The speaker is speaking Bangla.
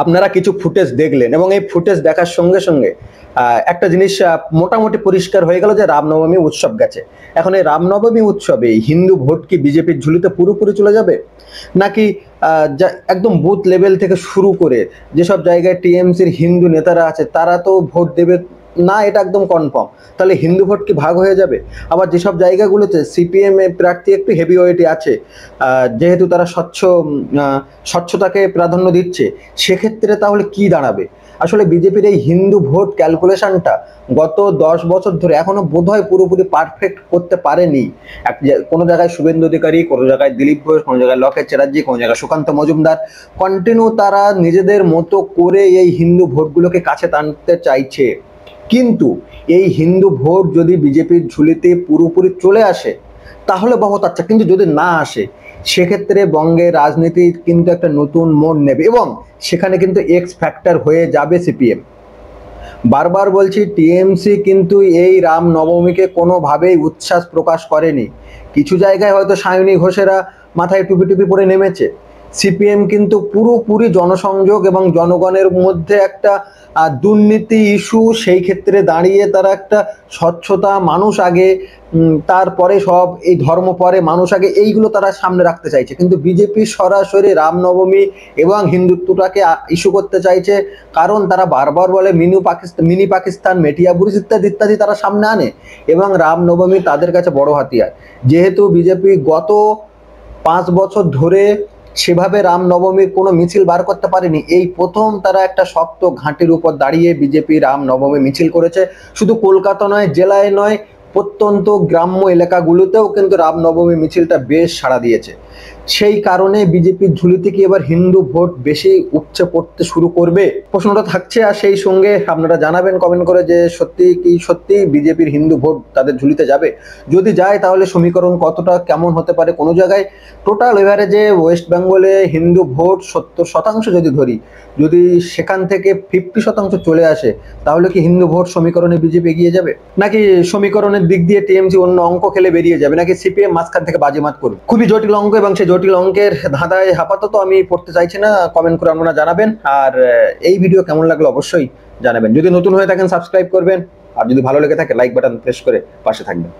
আপনারা কিছু ফুটেজ দেখলেন এবং এই ফুটেজ দেখার সঙ্গে সঙ্গে একটা জিনিস মোটামুটি পরিষ্কার হয়ে গেল যে রামনবমী উৎসব গেছে। এখন এই রামনবমী উৎসবে হিন্দু ভোট কি বিজেপির ঝুলিতে পুরোপুরি চলে যাবে, নাকি একদম বুথ লেভেল থেকে শুরু করে যেসব জায়গায় টিএমসির হিন্দু নেতারা আছে তারা তো ভোট দেবে না, এটা একদম কনফার্ম। তাহলে হিন্দু ভোট কি ভাগ হয়ে যাবে? আবার যেসব জায়গাগুলোতে সিপিএম প্রার্থী একটু হেভি ওয়েটে আছে, যেহেতু তারা স্বচ্ছতাকে প্রাধান্য দিচ্ছে, সেক্ষেত্রে তাহলে কি দাঁড়াবে? আসলে বিজেপির এই হিন্দু ভোট ক্যালকুলেশনটা গত 10 বছর ধরে এখনো বোধহয় পুরোপুরি পারফেক্ট করতে পারেনি। কোনো জায়গায় শুভেন্দু অধিকারী, কোনো জায়গায় দিলীপ ঘোষ, কোনো জায়গায় লকেট চ্যাটার্জি, কোনো জায়গায় সুকান্ত মজুমদার কন্টিনিউ তারা নিজেদের মতো করে এই হিন্দু ভোটগুলোকে কাছে টানতে চাইছে। কিন্তু এই হিন্দু ভোট যদি বিজেপির ঝুলিতে পুরোপুরি চলে আসে তাহলে বহুত আচ্ছা, কিন্তু যদি না আসে সেক্ষেত্রে বঙ্গের রাজনীতি কিন্তু একটা নতুন মোড় নেবে এবং সেখানে কিন্তু এক্স ফ্যাক্টর হয়ে যাবে সিপিএম। বারবার বলছি, টিএমসি কিন্তু এই রামনবমীকে কোনোভাবেই উচ্ছ্বাস প্রকাশ করেনি। কিছু জায়গায় হয়তো সায়নী ঘোষেরা মাথায় টুপি টুপি পরে নেমেছে, সিপিএম কিন্তু পুরোপুরি জনসংযোগ এবং জনগণের মধ্যে একটা দুর্নীতি ইস্যু, সেই ক্ষেত্রে দাঁড়িয়ে তারা একটা স্বচ্ছতা, মানুষ আগে তারপরে সব এই ধর্ম পরে মানুষ আগে, এইগুলো তারা সামনে রাখতে চাইছে। কিন্তু বিজেপি সরাসরি রামনবমী এবং হিন্দুত্বটাকে ইস্যু করতে চাইছে, কারণ তারা বারবার বলে মিনি পাকিস্তান, মেটিয়া বুরুজ ইত্যাদি ইত্যাদি তারা সামনে আনে এবং রামনবমী তাদের কাছে বড় হাতিয়ার। যেহেতু বিজেপি গত 5 বছর ধরে সেভাবে রামনবমীর কোনো মিছিল বার করতে পারেনি, এই প্রথম তারা একটা শক্ত ঘাঁটির উপর দাঁড়িয়ে বিজেপি রামনবমী মিছিল করেছে। শুধু কলকাতা নয়, জেলায় নয়, প্রত্যন্ত গ্রাম্য এলাকাগুলোতেও কিন্তু রামনবমী মিছিলটা বেশ সাড়া দিয়েছে। সেই কারণে বিজেপির ঝুলিতে কি এবার হিন্দু ভোট বেশি উপচে পড়তে শুরু করবে, প্রশ্নটা থাকছে। আর সেই সঙ্গে আপনারা জানাবেন কমেন্ট করে যে সত্যি বিজেপির হিন্দু ভোট তাদের ঝুলিতে যাবে। যদি যায় তাহলে সমীকরণ কতটা কেমন হতে পারে? কোনো জায়গায় টোটাল এভারেজে ওয়েস্ট বেঙ্গলে হিন্দু ভোট 70% যদি ধরি, যদি সেখান থেকে 50% চলে আসে, তাহলে কি হিন্দু ভোট সমীকরণে বিজেপি এগিয়ে যাবে, নাকি সমীকরণের দিক দিয়ে টিএমসি অন্য অঙ্ক খেলে বেরিয়ে যাবে, নাকি সিপিএম মাঝখান থেকে বাজিমাত করবে? খুবই জটিল অঙ্ক এবং সেই জটিল অঙ্কের ধাঁধায় আপাতত আমি পড়তে চাইছি না। কমেন্ট করে আপনারা জানাবেন। আর এই ভিডিও কেমন লাগলো অবশ্যই জানাবেন। যদি নতুন হয়ে থাকেন সাবস্ক্রাইব করবেন, আর যদি ভালো লেগে থাকে লাইক বাটন প্রেস করে পাশে থাকবেন।